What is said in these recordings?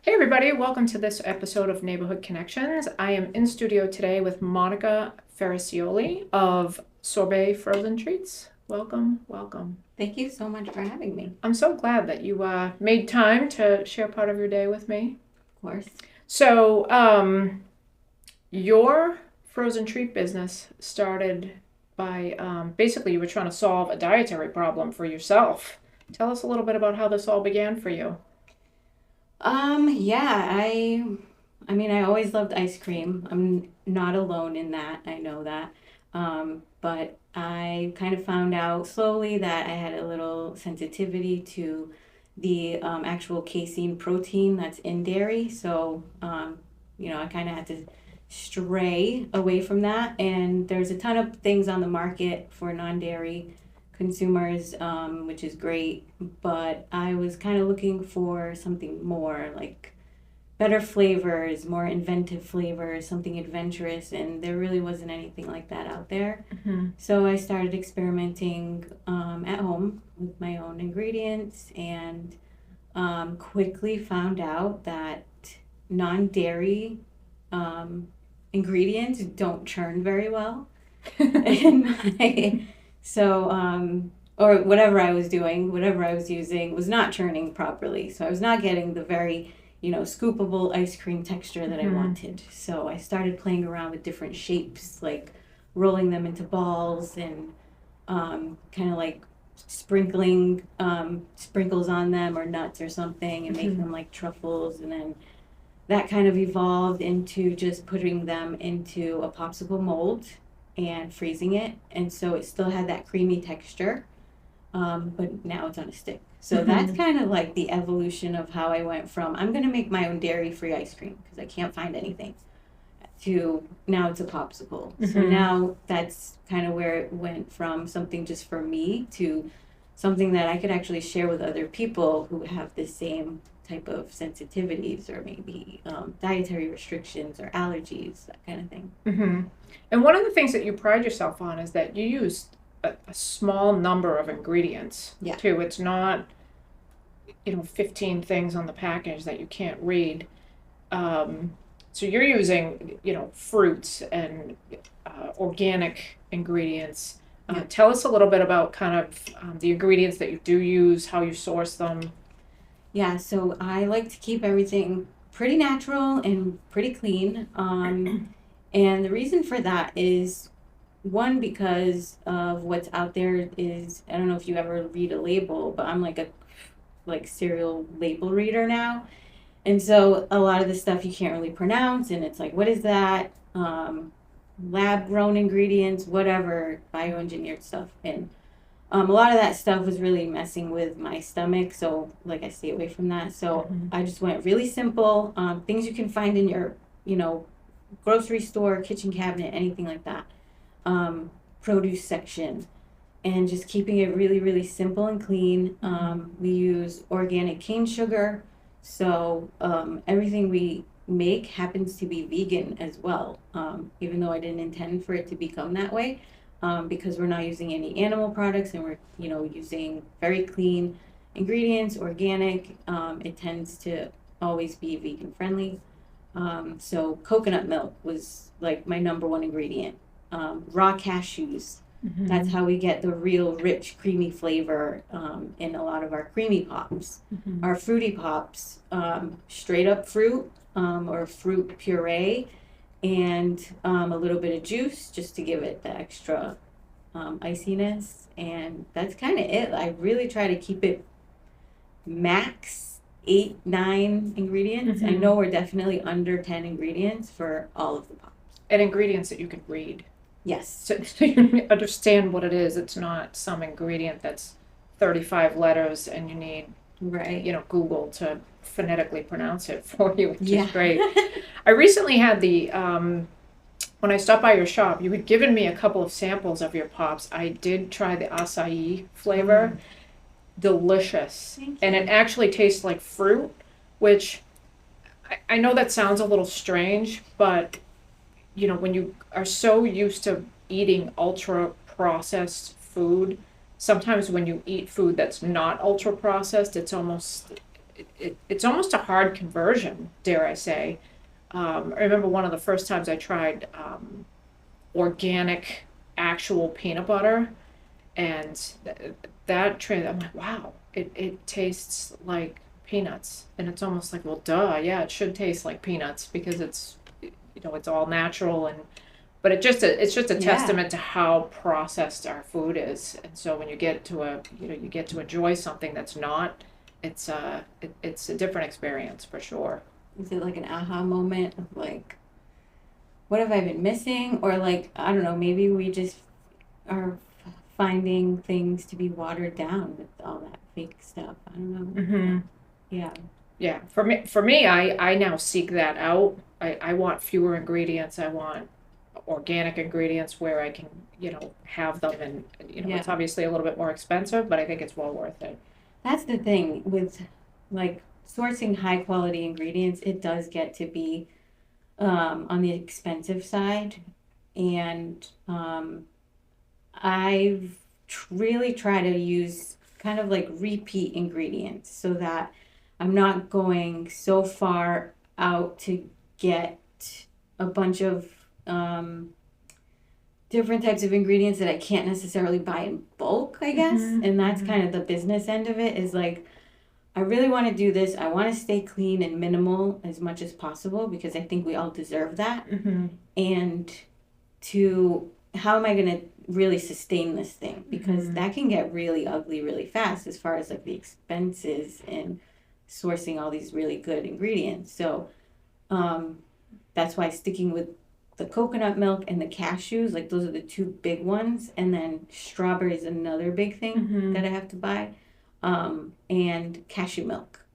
Hey everybody, welcome to this episode of Neighborhood Connections. I am in studio today with Monica Ferracioli of Sorbae Frozen Treats. Welcome, welcome. Thank you so much for having me. I'm so glad that you made time to share part of your day with me. Of course. So, your frozen treat business started by basically you were trying to solve a dietary problem for yourself. Tell us a little bit about how this all began for you. Yeah, I mean, I always loved ice cream. I'm not alone in that. I know that. But I kind of found out slowly that I had a little sensitivity to the actual casein protein that's in dairy. So, I kind of had to stray away from that. And there's a ton of things on the market for non-dairy consumers, which is great. But I was kind of looking for something more like better flavors, more inventive flavors, something adventurous, and there really wasn't anything like that out there. Mm-hmm. So I started experimenting at home with my own ingredients and quickly found out that non dairy ingredients don't churn very well. in my, or whatever I was doing, whatever I was using was not churning properly. So I was not getting the very, scoopable ice cream texture that I wanted. So I started playing around with different shapes, like rolling them into balls and kind of like sprinkling sprinkles on them or nuts or something and making them like truffles. And then that kind of evolved into just putting them into a popsicle mold and freezing it. And so it still had that creamy texture, but now it's on a stick. So that's kind of like the evolution of how I went from I'm going to make my own dairy-free ice cream because I can't find anything to now it's a popsicle. So now that's kind of where it went from something just for me to something that I could actually share with other people who have the same type of sensitivities or maybe dietary restrictions or allergies, that kind of thing. Mm-hmm. And one of the things that you pride yourself on is that you use a small number of ingredients Yeah. too. It's not, 15 things on the package that you can't read. So you're using, fruits and organic ingredients. Yeah. Tell us a little bit about kind of the ingredients that you do use, how you source them. Yeah, so I like to keep everything pretty natural and pretty clean. And the reason for that is one, because of what's out there is, I don't know if you ever read a label, but I'm like a serial label reader now. And so a lot of the stuff you can't really pronounce and it's like, what is that? Lab grown ingredients, whatever, bioengineered stuff. And a lot of that stuff was really messing with my stomach, so like I stay away from that. So I just went really simple, things you can find in your, grocery store, kitchen cabinet, anything like that, produce section, and just keeping it really, really simple and clean. We use organic cane sugar, so everything we make happens to be vegan as well, even though I didn't intend for it to become that way. Because we're not using any animal products and we're using very clean ingredients, organic. It tends to always be vegan friendly. So coconut milk was like my number one ingredient. Raw cashews. That's how we get the real rich creamy flavor in a lot of our creamy pops. Our fruity pops, straight up fruit or fruit puree and a little bit of juice just to give it the extra iciness. And that's kind of it. I really try to keep it max 8, 9 ingredients. I know we're definitely under 10 ingredients for all of the pops. And ingredients that you can read. Yes. So you understand what it is. It's not some ingredient that's 35 letters and you need, Right. Google to phonetically pronounce it for you, which Yeah. is great. I recently had when I stopped by your shop, you had given me a couple of samples of your pops. I did try the acai flavor. Delicious. Thank And you. it actually tastes like fruit, which I know that sounds a little strange, but when you are so used to eating ultra processed food, sometimes when you eat food that's not ultra processed, it's almost a hard conversion, dare I say. I remember one of the first times I tried organic, actual peanut butter, and I'm like, wow, it tastes like peanuts, and it's almost like, well, duh, yeah, it should taste like peanuts because it's all natural, and but it's just a Yeah, testament to how processed our food is, and so when you get to you get to enjoy something that's not, it's a different experience for sure. is it like an aha moment of like, what have I been missing? Or like, I don't know, maybe we just are finding things to be watered down with all that fake stuff. I don't know. But Hmm. yeah, Yeah, for me, I now seek that out. I want fewer ingredients. I want organic ingredients where I can, have them, and yeah. it's obviously a little bit more expensive, but I think it's well worth it. That's the thing with like sourcing high quality ingredients, it does get to be on the expensive side. And I've really tried to use kind of like repeat ingredients so that I'm not going so far out to get a bunch of um, different types of ingredients that I can't necessarily buy in bulk, I guess. Hmm. And that's Hmm. kind of the business end of it is like, I really want to do this. I want to stay clean and minimal as much as possible because I think we all deserve that. Hmm. And to how am I going to really sustain this thing? Because Hmm. that can get really ugly really fast as far as like the expenses and sourcing all these really good ingredients. So um, that's why sticking with the coconut milk and the cashews, like those are the two big ones. And then strawberry is another big thing Hmm. that I have to buy. And cashew milk.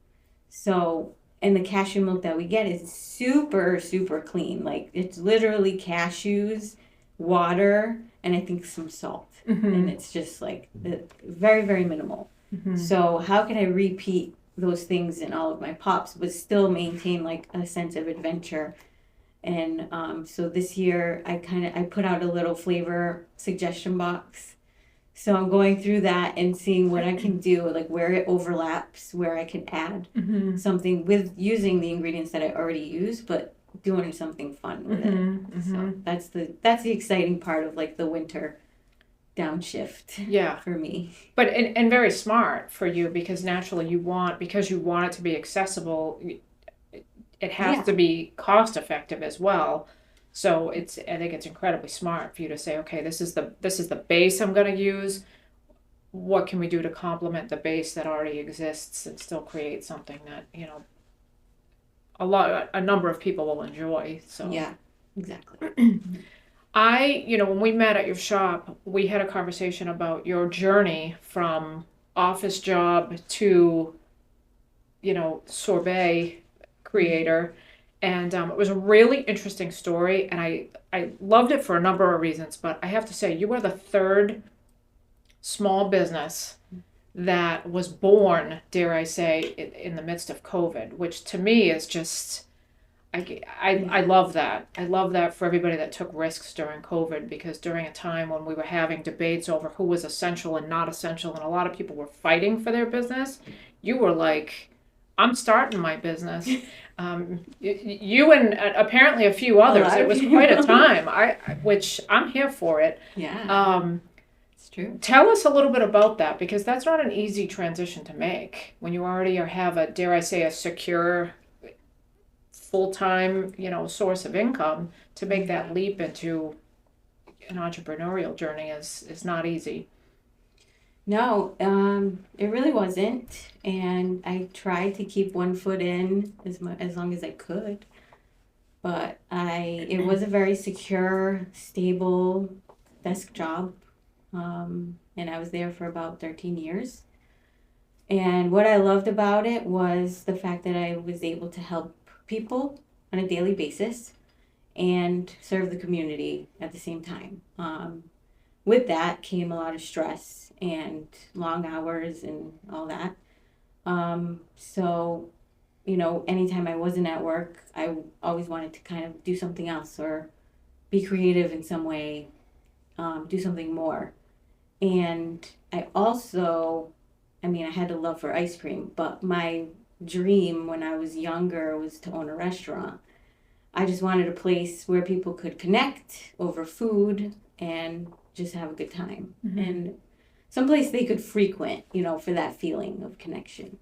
So, and the cashew milk that we get is super, super clean. Like it's literally cashews, water, and I think some salt. And Hmm. it's just like very, very minimal. Hmm. So, how can I repeat those things in all of my pops, but still maintain like a sense of adventure? And so this year, I put out a little flavor suggestion box, so I'm going through that and seeing what I can do, like where it overlaps, where I can add Hmm. something with using the ingredients that I already use, but doing something fun with it. Hmm. Hmm. So that's the exciting part of like the winter downshift Yeah, for me. but and very smart for you because naturally because you want it to be accessible. It has Yeah, to be cost effective as well. So I think it's incredibly smart for you to say, okay, this is the base I'm going to use. What can we do to complement the base that already exists and still create something that a number of people will enjoy. So yeah, exactly. when we met at your shop, we had a conversation about your journey from office job to sorbet Mhm. creator, and it was a really interesting story, and I loved it for a number of reasons. But I have to say, you are the third small business that was born, dare I say, in the midst of COVID, which to me is just. I Yeah, love that. I love that for everybody that took risks during COVID, because during a time when we were having debates over who was essential and not essential, and a lot of people were fighting for their business, you were like, I'm starting my business. You and apparently a few a others. lot It of was quite a people. time. Which I'm here for it. Yeah, Um, it's true. Tell us a little bit about that, because that's not an easy transition to make when you already have a, dare I say, a secure full time, source of income. To make Yeah. that leap into an entrepreneurial journey is not easy. No, it really wasn't, and I tried to keep one foot in as long as I could. But it was a very secure, stable desk job, and I was there for about 13 years. And what I loved about it was the fact that I was able to help people on a daily basis and serve the community at the same time. With that came a lot of stress and long hours and all that. So, anytime I wasn't at work, I always wanted to kind of do something else or be creative in some way, do something more. And I also, I mean, I had a love for ice cream, but my dream when I was younger was to own a restaurant. I just wanted a place where people could connect over food and just have a good time. And someplace they could frequent, for that feeling of connection.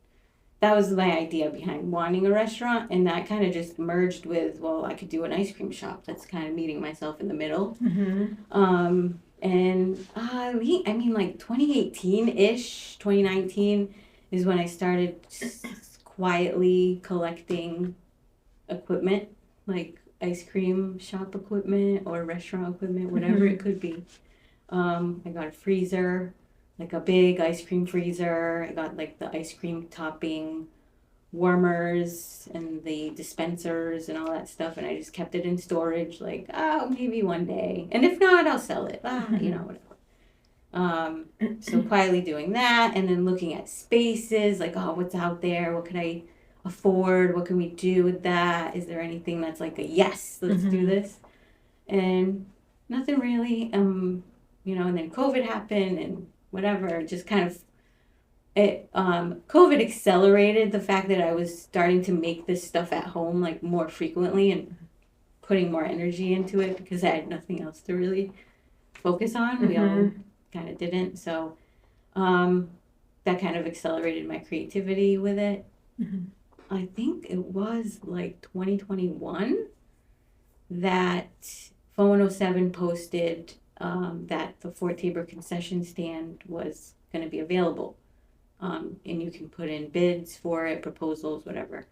That was my idea behind wanting a restaurant, and that kind of just merged with, well, I could do an ice cream shop. That's kind of meeting myself in the middle. And I mean, like 2018-ish, 2019 is when I started just quietly collecting equipment, like ice cream shop equipment or restaurant equipment, whatever it could be. I got a freezer, like a big ice cream freezer. I got like the ice cream topping warmers and the dispensers and all that stuff, and I just kept it in storage, like, oh, maybe one day, and if not, I'll sell it. Whatever. So quietly doing that, and then looking at spaces, like, oh, what's out there? What could I afford? What can we do with that? Is there anything that's like a yes, let's do this? And nothing really. And then COVID happened, and whatever, just kind of COVID accelerated the fact that I was starting to make this stuff at home like more frequently and putting more energy into it because I had nothing else to really focus on. We all kind of didn't. So that kind of accelerated my creativity with it. I think it was like 2021 that Phone 107 posted that the Fort Tabor concession stand was going to be available. And you can put in bids for it, proposals, whatever.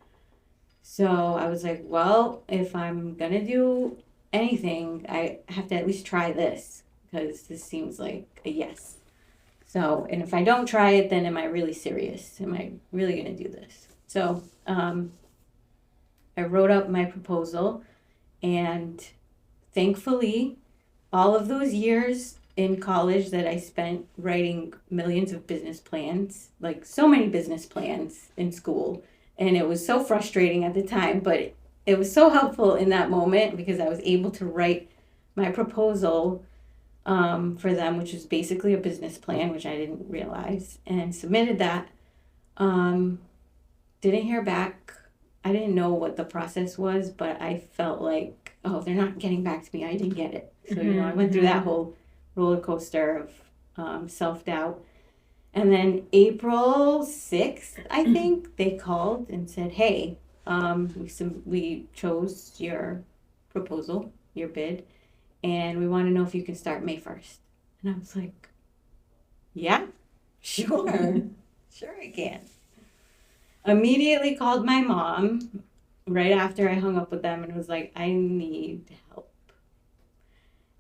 So I was like, well, if I'm going to do anything, I have to at least try this because this seems like a yes. So, and if I don't try it, then am I really serious? Am I really going to do this? So I wrote up my proposal, and thankfully, all of those years in college that I spent writing millions of business plans, like so many business plans in school. And it was so frustrating at the time, but it was so helpful in that moment because I was able to write my proposal for them, which was basically a business plan, which I didn't realize, and submitted that. Didn't hear back. I didn't know what the process was, but I felt like, oh, they're not getting back to me. I didn't get it. So, I went through that whole roller coaster of self-doubt. And then April 6th, I think, they called and said, hey, we chose your proposal, your bid, and we want to know if you can start May 1st. And I was like, yeah, sure, sure I can. Immediately called my mom right after I hung up with them and was like, I need help.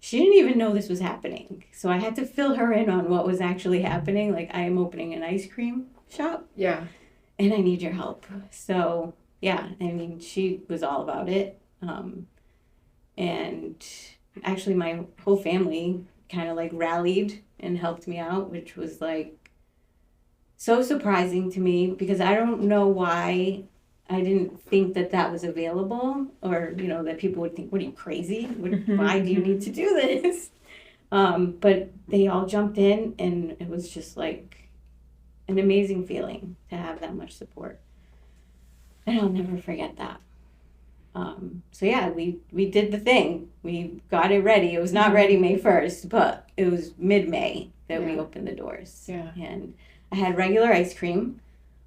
She didn't even know this was happening. So I had to fill her in on what was actually happening. Like, I am opening an ice cream shop. Yeah. And I need your help. So, yeah, I mean, she was all about it. And actually, my whole family kind of like rallied and helped me out, which was like so surprising to me because I don't know why I didn't think that that was available, or, that people would think, what are you, crazy? Why do you need to do this? But they all jumped in, and it was just like an amazing feeling to have that much support. And I'll never forget that. So yeah, we did the thing. We got it ready. It was not ready May 1st, but it was mid-May that we opened the doors. Yeah. And I had regular ice cream.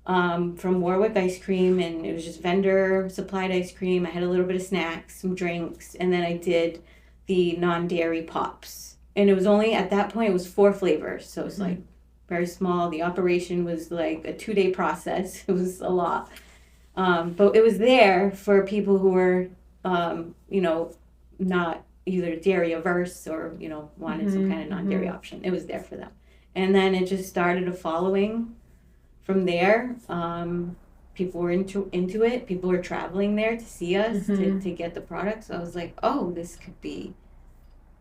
From Warwick Ice Cream, and it was just vendor supplied ice cream. I had a little bit of snacks, some drinks, and then I did the non-dairy pops. And it was only, at that point, it was 4 flavors, so it was like very small. The operation was like a 2-day process. It was a lot. But it was there for people who were, not either dairy averse or, wanted some kind of non-dairy option. It was there for them. And then it just started a following. From there, people were into it. People were traveling there to see us, to get the product. So I was like, oh, this could be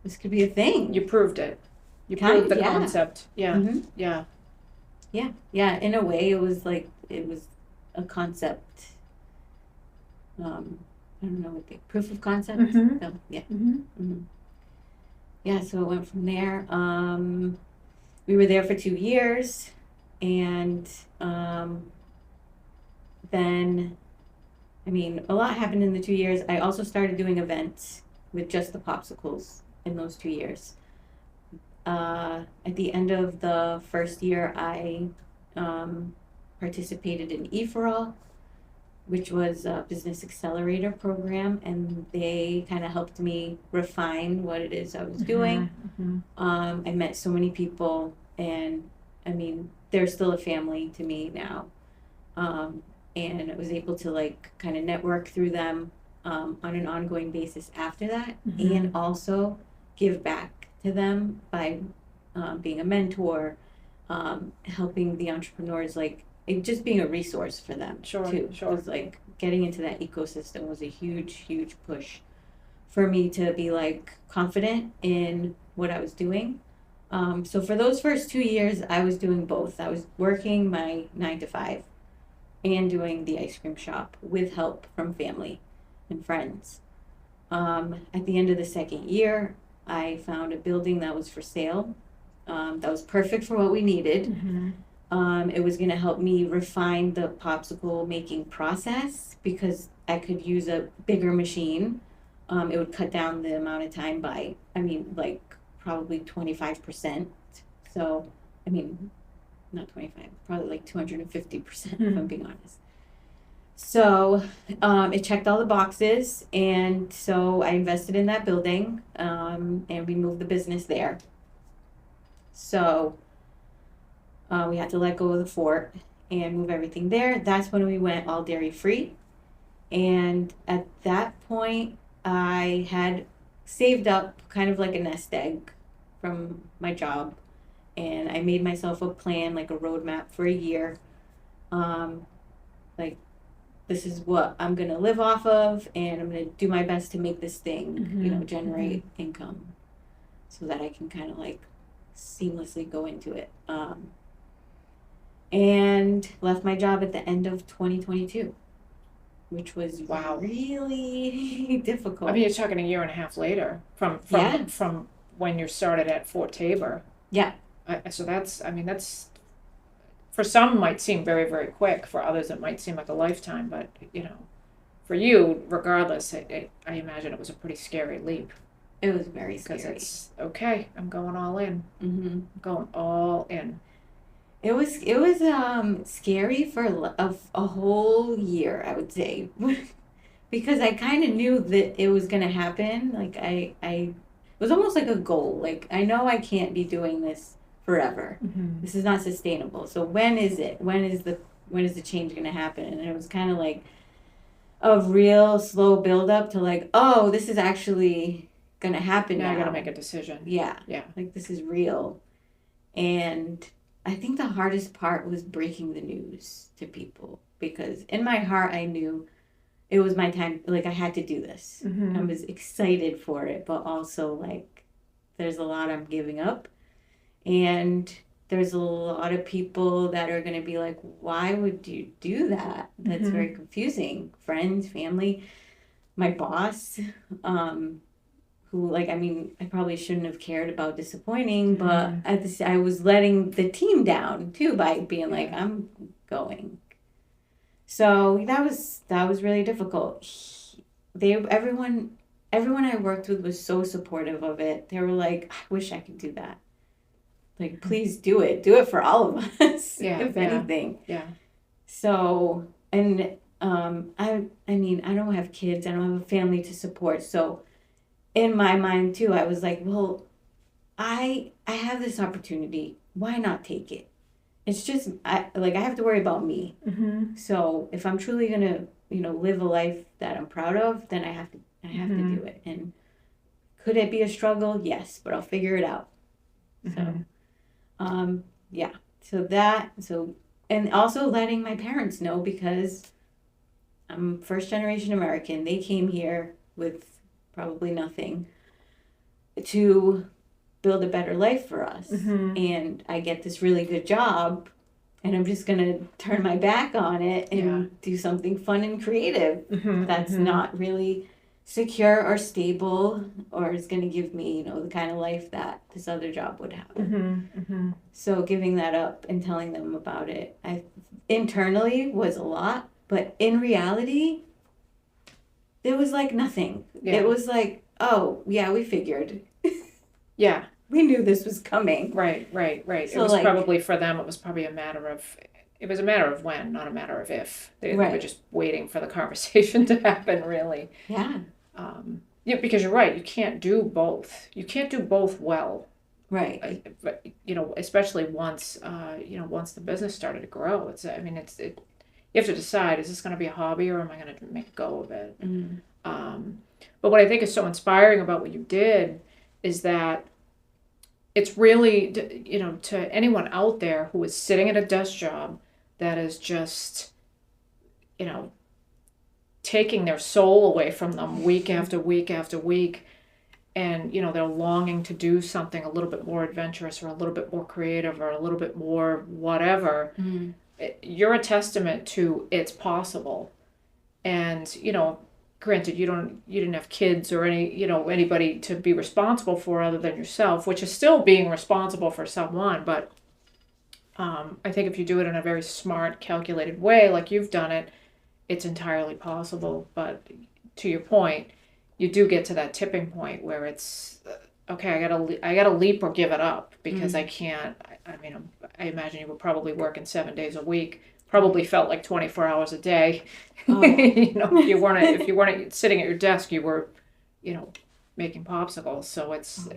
a thing. You proved it. You proved the concept. Yeah. Yeah. Yeah. Yeah. In a way, it was a concept. I don't know what the proof of concept. So, yeah. Yeah. So it went from there. We were there for 2 years. And then, I mean, a lot happened in the 2 years. I also started doing events with just the popsicles in those 2 years. At the end of the first year, I participated in EFORAL, which was a business accelerator program, and they kind of helped me refine what it is I was doing. I met so many people, and I mean, they're still a family to me now. And I was able to like kind of network through them on an ongoing basis after that, and also give back to them by being a mentor, helping the entrepreneurs, like just being a resource for them too. Sure. It was like getting into that ecosystem was a huge push for me to be like confident in what I was doing. So for those first 2 years, I was doing both. I was working my 9 to 5 and doing the ice cream shop with help from family and friends. At the end of the second year, I found a building that was for sale. That was perfect for what we needed. It was going to help me refine the popsicle making process because I could use a bigger machine. It would cut down the amount of time by, I mean, like probably 25%. So, I mean, not 25, probably like 250%, if I'm being honest. So, it checked all the boxes, and so I invested in that building, and we moved the business there. So, we had to let go of the fort and move everything there. That's when we went all dairy free. And at that point, I had saved up kind of like a nest egg from my job. And I made myself a plan, like a roadmap for a year. Like, this is what I'm going to live off of, and I'm going to do my best to make this thing, generate income so that I can kind of like seamlessly go into it. And left my job at the end of 2022, which was really difficult. I mean, you're talking a year and a half later from when you started at Fort Tabor. Yeah. So that's for some might seem very, very quick. For others, it might seem like a lifetime. But for you, regardless, I imagine it was a pretty scary leap. It was very scary. Because it's okay. I'm going all in. I'm going all in. It was scary for a whole year, I would say, because I kind of knew that it was going to happen. Like I it was almost like a goal. Like I know I can't be doing this forever. This is not sustainable. So when is it? When is the change going to happen? And it was kind of like a real slow build up to like, oh, this is actually going to happen now. I got to make a decision. Yeah. Yeah. Like this is real. And I think the hardest part was breaking the news to people because in my heart I knew it was my time. Like I had to do this. I was excited for it, but also like there's a lot I'm giving up, and there's a lot of people that are going to be like, why would you do that? That's very confusing. Friends, family, my boss, who, like, I mean, I probably shouldn't have cared about disappointing, but I was letting the team down too by being like, I'm going. So that was really difficult. Everyone I worked with was so supportive of it. They were like, I wish I could do that. Like, please do it. Do it for all of us, if anything. Yeah. So, and I mean, I don't have kids. I don't have a family to support. So, in my mind too, I was like, well, I have this opportunity. Why not take it? It's just I have to worry about me. So if I'm truly gonna live a life that I'm proud of, then I have to do it. And could it be a struggle? Yes, but I'll figure it out. So yeah. So and also letting my parents know, because I'm first generation American. They came here with probably nothing to build a better life for us. And I get this really good job, and I'm just going to turn my back on it and do something fun and creative that's not really secure or stable, or is going to give me, the kind of life that this other job would have. So giving that up and telling them about it, internally was a lot. But in reality, there was like nothing. Yeah. It was like, oh, yeah, we figured. Yeah. We knew this was coming. Right. It So, was like, probably for them. It was probably a matter of. It was a matter of when, not a matter of if. They were right. just waiting for the conversation to happen. Really. Yeah. Yeah, because you're right. You can't do both. You can't do both well. Right. But especially once once the business started to grow. You have to decide: is this going to be a hobby, or am I going to make a go of it? Mm. But what I think is so inspiring about what you did is that it's really, to anyone out there who is sitting at a desk job that is just, you know, taking their soul away from them week after week after week. And, they're longing to do something a little bit more adventurous or a little bit more creative or a little bit more whatever. Mm. You're a testament to it's possible. And, granted, you didn't have kids or anybody to be responsible for other than yourself, which is still being responsible for someone. But I think if you do it in a very smart, calculated way, like you've done it, it's entirely possible. But to your point, you do get to that tipping point where it's okay. I gotta leap or give it up because I can't. I imagine you were probably working 7 days a week. Probably felt like 24 hours a day. Oh, yeah. If you weren't sitting at your desk, you were, making popsicles. So it's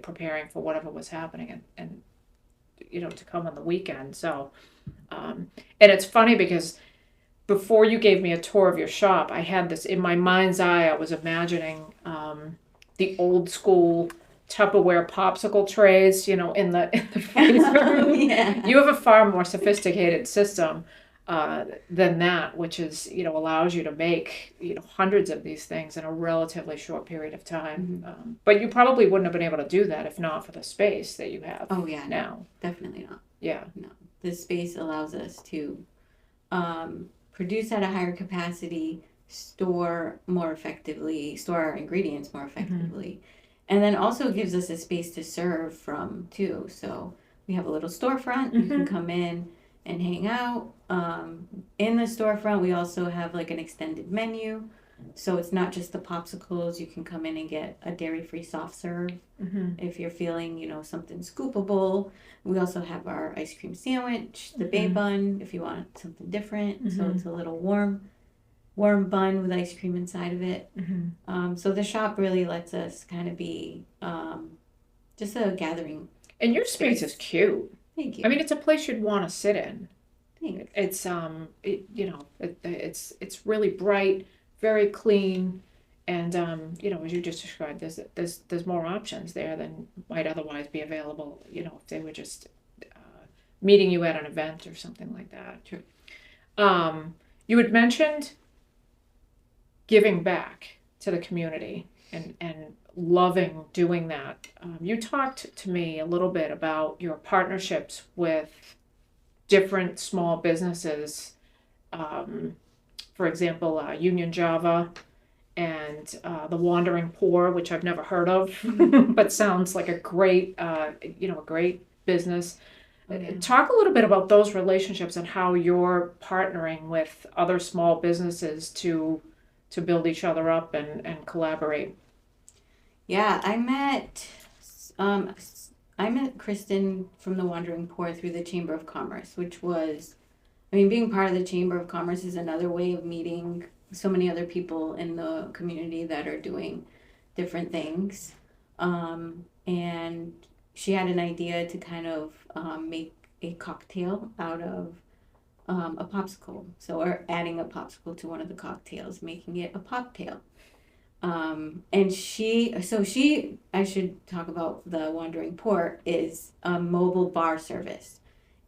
preparing for whatever was happening and to come on the weekend. So, and it's funny because before you gave me a tour of your shop, I had this in my mind's eye. I was imagining the old school Tupperware popsicle trays, in the freezer. Yeah. You have a far more sophisticated system than that, which is allows you to make hundreds of these things in a relatively short period of time. Mm-hmm. But you probably wouldn't have been able to do that if not for the space that you have. Oh, yeah. Now. Definitely not. Yeah. No. The space allows us to produce at a higher capacity, store our ingredients more effectively, and then also gives us a space to serve from too. So we have a little storefront. You can come in and hang out. In the storefront, we also have like an extended menu. So it's not just the popsicles. You can come in and get a dairy-free soft serve if you're feeling, something scoopable. We also have our ice cream sandwich, the bay bun, if you want something different. So it's a little warm bun with ice cream inside of it. So the shop really lets us kind of be just a gathering. And your space is cute. Thank you. I mean, it's a place you'd want to sit in. Thanks. It's really bright, very clean, and as you just described, there's more options there than might otherwise be available. If they were just meeting you at an event or something like that. True. You had mentioned giving back to the community and loving doing that. You talked to me a little bit about your partnerships with different small businesses. For example, Union Java and the Wandering Poor, which I've never heard of, but sounds like a great business. Talk a little bit about those relationships and how you're partnering with other small businesses to build each other up and collaborate. Yeah, I met Kristen from the Wandering Poor through the Chamber of Commerce, which was, being part of the Chamber of Commerce is another way of meeting so many other people in the community that are doing different things. And she had an idea to kind of make a cocktail out of a popsicle. So we're adding a popsicle to one of the cocktails, making it a poptail. And I should talk about the Wandering Poor, is a mobile bar service.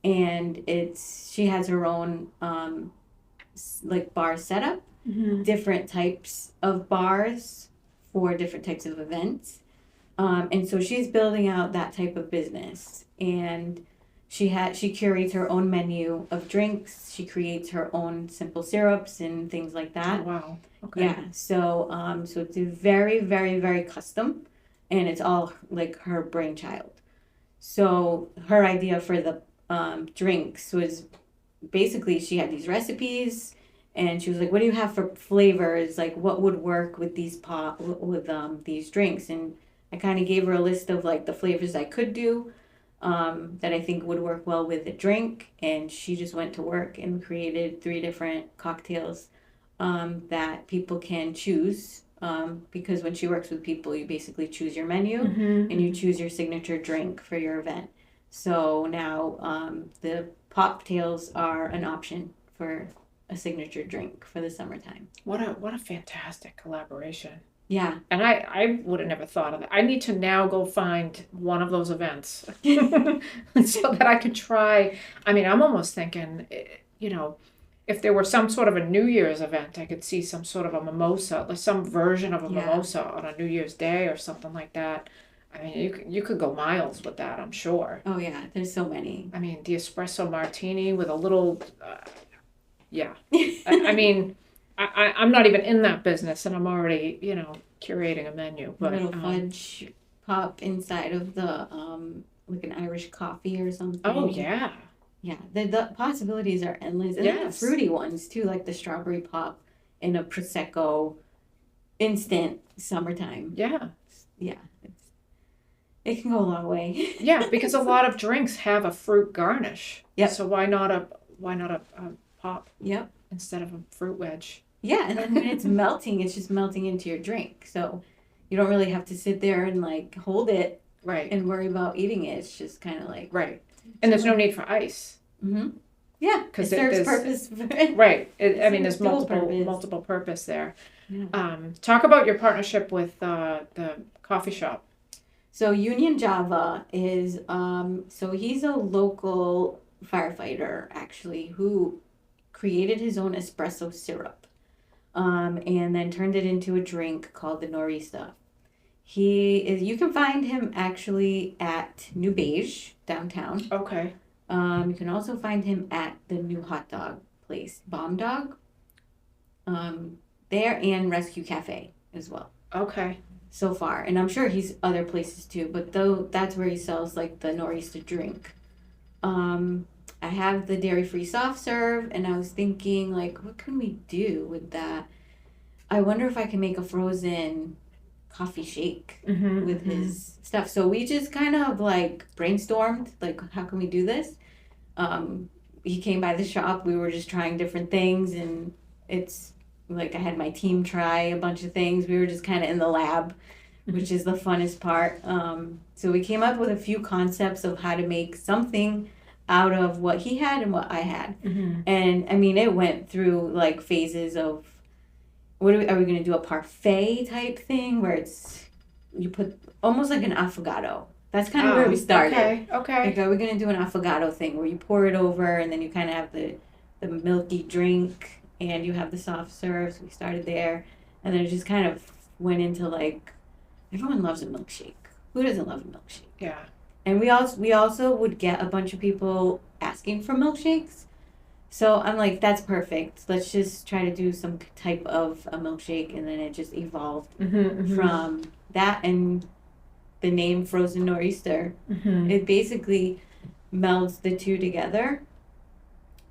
And she has her own bar setup, different types of bars for different types of events. And so she's building out that type of business, and she curates her own menu of drinks. She creates her own simple syrups and things like that. Oh, wow. Okay. Yeah. So it's very, very, very custom, and it's all like her brainchild. So her idea for the drinks was basically she had these recipes, And she was like, "What do you have for flavors? Like, what would work with these drinks?" And I kind of gave her a list of like the flavors I could do, that I think would work well with a drink. And she just went to work and created three different cocktails, that people can choose. Because when she works with people, you basically choose your menu and you choose your signature drink for your event. So now, the pop tails are an option for a signature drink for the summertime. What a fantastic collaboration. Yeah. And I would have never thought of that. I need to now go find one of those events so that I could try. I mean, I'm almost thinking, if there were some sort of a New Year's event, I could see some sort of a mimosa, like some version of a Yeah. mimosa on a New Year's Day or something like that. I mean, you could go miles with that, I'm sure. Oh yeah, there's so many. I mean, the espresso martini with a little, yeah. I mean, I'm not even in that business, and I'm already, curating a menu. A But little fudge pop inside of the like an Irish coffee or something. oh yeah, Yeah, the possibilities are endless. And then the yes, fruity ones too, like the strawberry pop in a prosecco, instant summertime. yeah, Yeah, it can go a long way. yeah. Because a lot of drinks have a fruit garnish. Yep. So why not a pop Yep. instead of a fruit wedge? Yeah, and then when it's melting, it's just melting into your drink. So you don't really have to sit there and like hold it Right, and worry about eating it. It's just kind of like, right. And there's no need for ice. mm-hmm. Yeah, it 'Cause serves there's purpose. right. I mean, Serves there's dual multiple purpose. multiple purpose there. Yeah. Talk about your partnership with the coffee shop. So Union Java is so he's a local firefighter actually who created his own espresso syrup, and then turned it into a drink called the Norista. You can find him actually at New Beige downtown. Okay, You can also find him at the new hot dog place, Bomb Dog, there, and Rescue Cafe as well okay, so far. And I'm sure he's other places too, but though that's where he sells like the Norista drink. I have the dairy-free soft serve, and I was thinking like, what can we do with that? I wonder if I can make a frozen coffee shake with his stuff. So we just kind of like brainstormed, like, how can we do this? He came by the shop. We were just trying different things, and it's like I had my team try a bunch of things. We were just kind of in the lab, which is the funnest part. So we came up with a few concepts of how to make something out of what he had and what I had. And I mean, it went through like phases of are we going to do a parfait type thing where you put almost like an affogato. That's kind of where we started. Okay, okay. Like, are we going to do an affogato thing where you pour it over and then you kind of have the milky drink and you have the soft serve? So we started there, and then it just kind of went into like, everyone loves a milkshake. Who doesn't love a milkshake? Yeah. And we also would get a bunch of people asking for milkshakes. So I'm like, that's perfect. Let's just try to do some type of a milkshake, and then it just evolved from that, and the name Frozen Nor'easter. It basically melds the two together,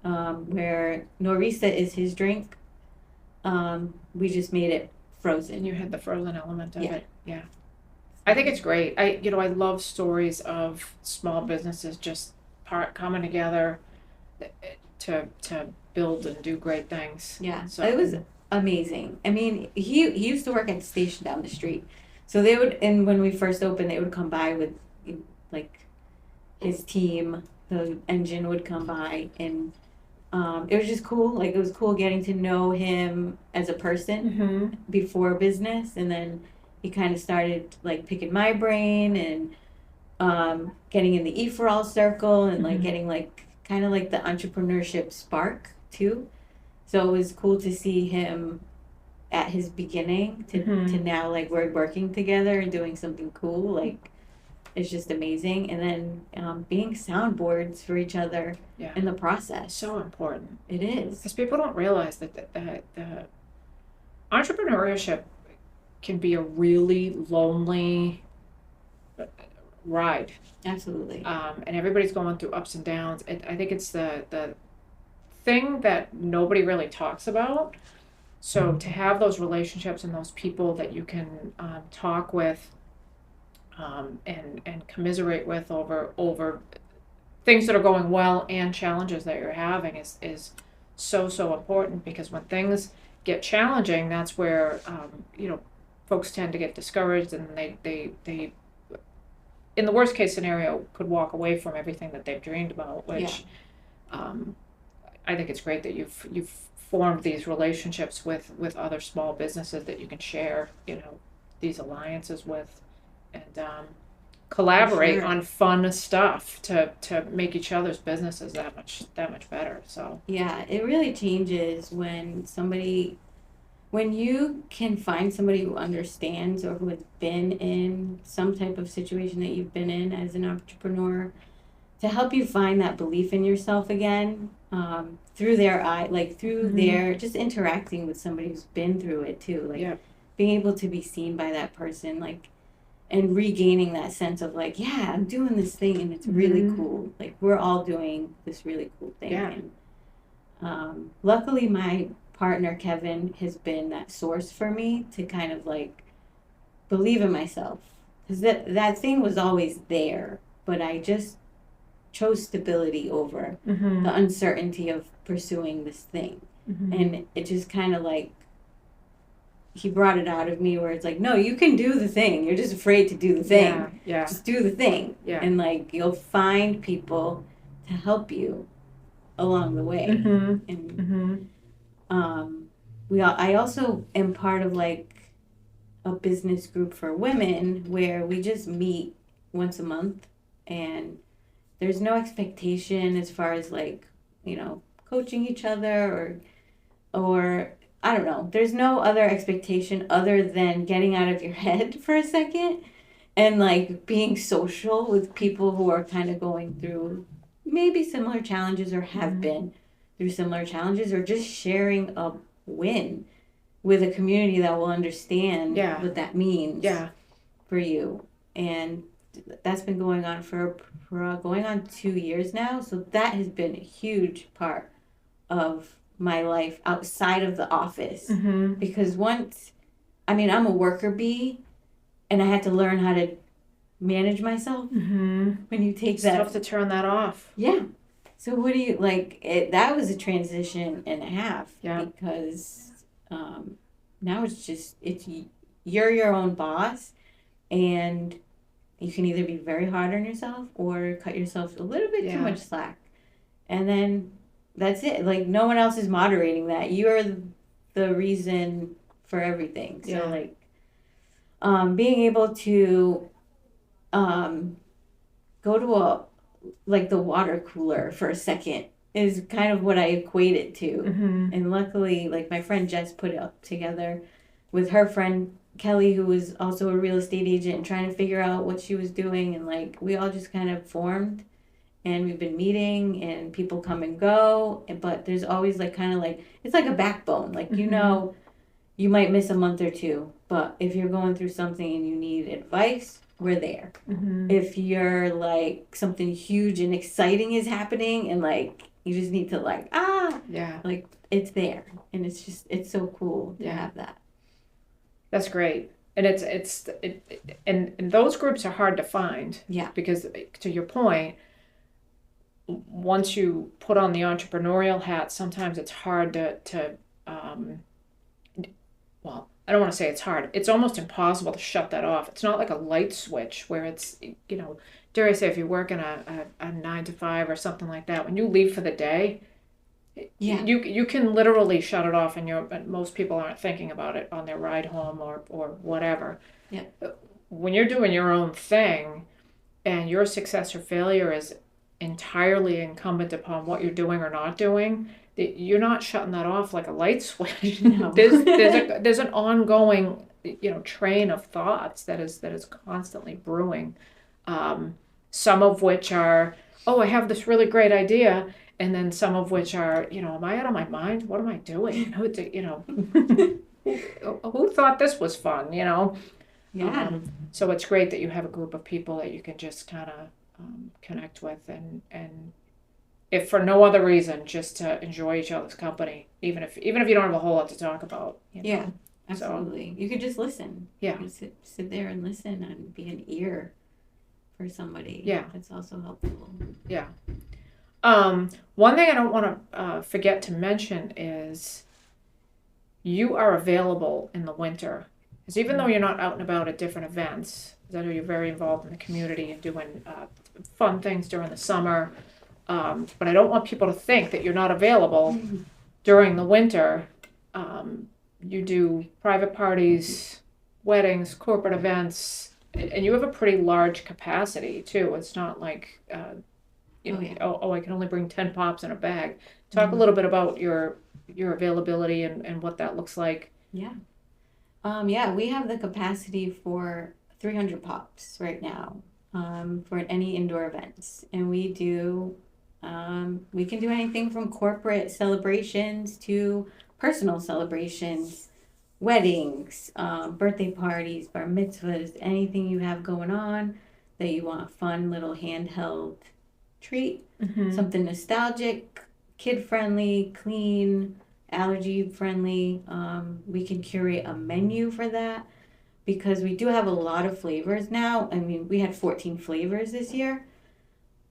where Nor'easter is his drink. We just made it frozen. And you had the frozen element of Yeah. it. Yeah. I think it's great. I love stories of small businesses just coming together to build and do great things. Yeah, So it was amazing. I mean, he used to work at the station down the street, so they would, and when we first opened, they would come by with like his team. The engine would come by, and it was just cool. Like, it was cool getting to know him as a person before business, and then he kind of started like picking my brain and getting in the E for All circle, and like getting like kind of like the entrepreneurship spark too. So it was cool to see him at his beginning to now, like, we're working together and doing something cool. Like, it's just amazing. And then being soundboards for each other Yeah. in the process. So important. It is. Because people don't realize that the entrepreneurship can be a really lonely ride. Absolutely. And everybody's going through ups and downs. I think it's the thing that nobody really talks about. So to have those relationships and those people that you can talk with and commiserate with over things that are going well and challenges that you're having is so important, because when things get challenging, that's where folks tend to get discouraged, and they in the worst case scenario could walk away from everything that they've dreamed about, which um, I think it's great that you've formed these relationships with other small businesses that you can share, these alliances with, and collaborate sure. on fun stuff to make each other's businesses that much better. So Yeah, it really changes when you can find somebody who understands or who has been in some type of situation that you've been in as an entrepreneur, to help you find that belief in yourself again, through their eye, like through their just interacting with somebody who's been through it too, like yeah. being able to be seen by that person, like, and regaining that sense of like, yeah, I'm doing this thing and it's really cool. Like we're all doing this really cool thing. Yeah. And luckily, my partner Kevin has been that source for me to kind of like believe in myself, because that thing was always there, but I just chose stability over the uncertainty of pursuing this thing. And it just kind of like, he brought it out of me where it's like, no, you can do the thing. You're just afraid to do the thing. Yeah. Just do the thing. Yeah. And like, you'll find people to help you along the way. And I also am part of like a business group for women where we just meet once a month, and there's no expectation as far as like, coaching each other or I don't know. There's no other expectation other than getting out of your head for a second and like being social with people who are kind of going through maybe similar challenges or have been through similar challenges, or just sharing a win with a community that will understand what that means for you. And that's been going on for going on 2 years now. So that has been a huge part of my life outside of the office. Because I'm a worker bee, and I had to learn how to manage myself. When you take it's tough to turn that off. Yeah. So what do you like? That was a transition and a half. Yeah. Because now you're your own boss, and you can either be very hard on yourself or cut yourself a little bit too much slack, and then that's it. Like no one else is moderating that. You're the reason for everything. So like, being able to go to the water cooler for a second is kind of what I equate it to. And luckily, like my friend Jess put it up together with her friend Kelly, who was also a real estate agent, and trying to figure out what she was doing. And like, we all just kind of formed, and we've been meeting, and people come and go. But there's always like, kind of like, it's like a backbone. Like, you might miss a month or two, but if you're going through something and you need advice, we're there. If you're like, something huge and exciting is happening, and like, you just need to like, like, it's there. And it's so cool to have that. That's great. And and those groups are hard to find. Yeah. Because to your point, once you put on the entrepreneurial hat, sometimes it's hard to well, I don't want to say it's hard. It's almost impossible to shut that off. It's not like a light switch where it's, dare I say, if you're working a 9 to 5 or something like that, when you leave for the day, you can literally shut it off, and most people aren't thinking about it on their ride home or whatever. Yeah. When you're doing your own thing, and your success or failure is entirely incumbent upon what you're doing or not doing, you're not shutting that off like a light switch. No. there's an ongoing train of thoughts that is constantly brewing, some of which are, oh, I have this really great idea, and then some of which are, am I out of my mind? What am I doing? Who thought this was fun? So it's great that you have a group of people that you can just kind of connect with and if for no other reason, just to enjoy each other's company, even if you don't have a whole lot to talk about. Yeah, So absolutely. You could just listen. yeah, You could sit there and listen and be an ear for somebody. yeah, That's also helpful. yeah. One thing I don't want to forget to mention is you are available in the winter. Because even though you're not out and about at different events, 'cause I know you're very involved in the community and doing fun things during the summer, but I don't want people to think that you're not available during the winter. You do private parties, weddings, corporate events, and you have a pretty large capacity too. It's not like Oh, yeah. I can only bring 10 pops in a bag. Talk a little bit about your availability and what that looks like. Yeah. Yeah, we have the capacity for 300 pops right now, for any indoor events. And we can do anything from corporate celebrations to personal celebrations, weddings, birthday parties, bar mitzvahs, anything you have going on that you want a fun little handheld treat, something nostalgic, kid friendly, clean, allergy friendly. We can curate a menu for that because we do have a lot of flavors now. I mean, we had 14 flavors this year.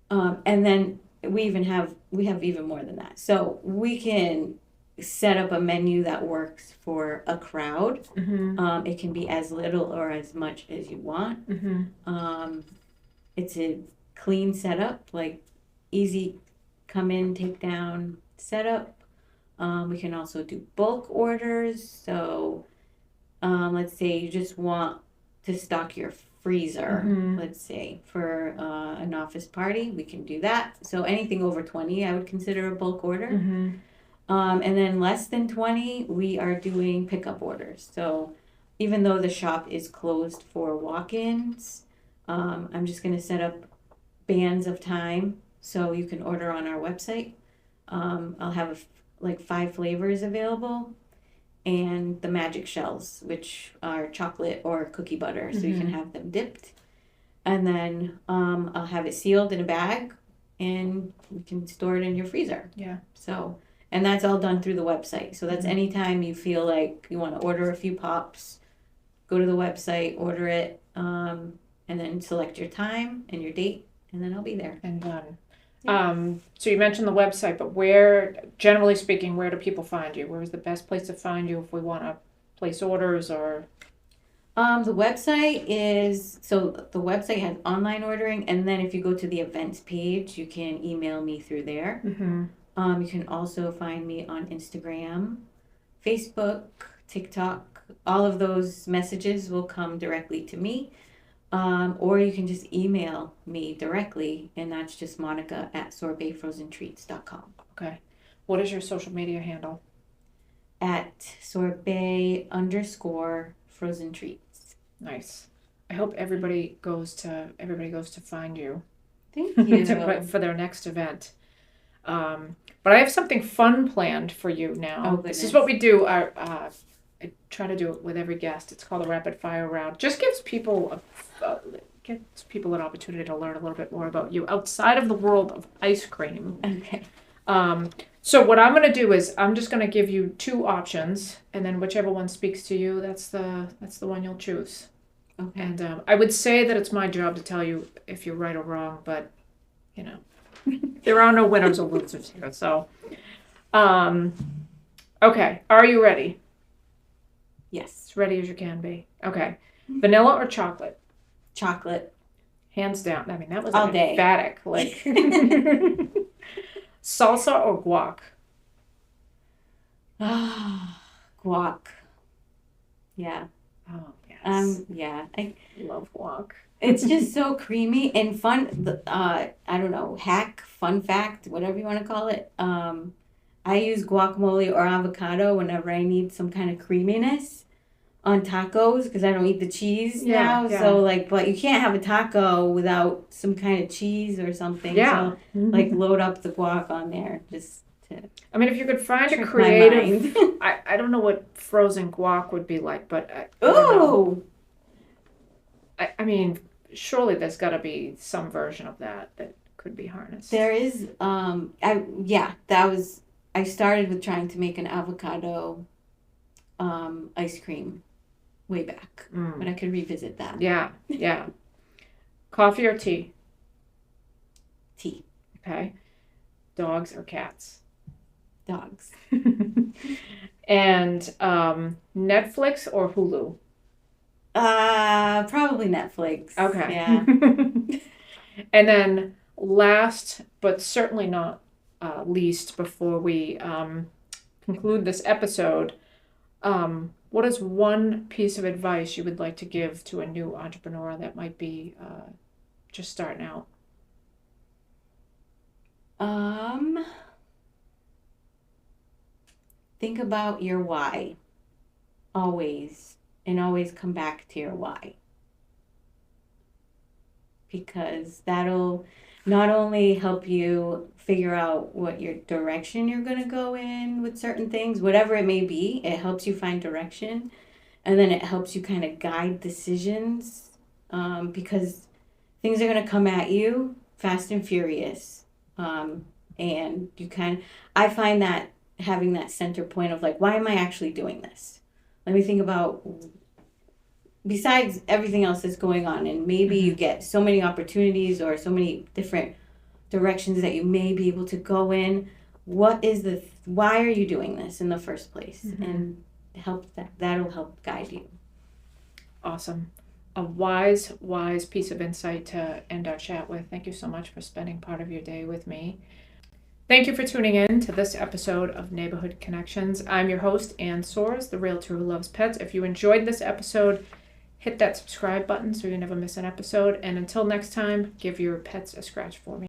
And then we have even more than that. So we can set up a menu that works for a crowd. It can be as little or as much as you want. It's a clean setup, like easy come in, take down setup. We can also do bulk orders. So let's say you just want to stock your freezer, let's say, for an office party, we can do that. So anything over 20, I would consider a bulk order. And then less than 20, we are doing pickup orders. So even though the shop is closed for walk-ins, I'm just going to set up bands of time so you can order on our website. I'll have like 5 flavors available, and the magic shells, which are chocolate or cookie butter, so you can have them dipped. And then I'll have it sealed in a bag, and you can store it in your freezer. Yeah. So, and that's all done through the website. So that's anytime you feel like you want to order a few pops, go to the website, order it, and then select your time and your date, and then I'll be there. And done. So you mentioned the website, but where, generally speaking, where do people find you? Where is the best place to find you if we want to place orders or? The website has online ordering, and then if you go to the events page, you can email me through there. You can also find me on Instagram, Facebook, TikTok. All of those messages will come directly to me. Or you can just email me directly, and that's just Monica@sorbaefrozentreats.com. Okay. What is your social media handle? At Sorbae_frozen-treats. Nice. I hope everybody goes to find you. Thank you. For their next event. But I have something fun planned for you now. Oh, this goodness. is what we do. I try to do it with every guest. It's called a rapid fire round. Just gives people an opportunity to learn a little bit more about you outside of the world of ice cream. Okay. So what I'm going to do is I'm just going to give you 2 options, and then whichever one speaks to you, that's the one you'll choose. Okay. And I would say that it's my job to tell you if you're right or wrong, but you know, there are no winners or losers here. So, okay, are you ready? Yes. As ready as you can be. Okay, vanilla or chocolate? Chocolate. Hands down. I mean, that was All day. emphatic. Like salsa or guac? Guac. Yeah. Oh yes. Yeah. I love guac. It's just so creamy and fun. I don't know, fun fact, whatever you want to call it. I use guacamole or avocado whenever I need some kind of creaminess on tacos because I don't eat the cheese now. Yeah. So but you can't have a taco without some kind of cheese or something. Yeah. So load up the guac on there just to. I mean, if you could find a trick my creative, mind. I don't know what frozen guac would be like, but I don't know. I mean, surely there's got to be some version of that could be harnessed. There is, I started with trying to make an avocado ice cream way back, but I could revisit that. Yeah, yeah. Coffee or tea? Tea. Okay. Dogs or cats? Dogs. And Netflix or Hulu? Probably Netflix. Okay. Yeah. And then last, but certainly not least, before we conclude this episode, what is one piece of advice you would like to give to a new entrepreneur that might be just starting out? Think about your why always, and always come back to your why, because that'll not only help you figure out what your direction you're going to go in with certain things, whatever it may be, it helps you find direction, and then it helps you kind of guide decisions, because things are going to come at you fast and furious, and I find that having that center point of like, why am I actually doing this? Let me think about, besides everything else that's going on, and maybe you get so many opportunities or so many different directions that you may be able to go in. Why are you doing this in the first place? And that'll help guide you. Awesome. A wise piece of insight to end our chat with. Thank you so much for spending part of your day with me. Thank you for tuning in to this episode of Neighborhood Connections. I'm your host, Ann Soares, the realtor who loves pets. If you enjoyed this episode, hit that subscribe button so you never miss an episode. And until next time, give your pets a scratch for me.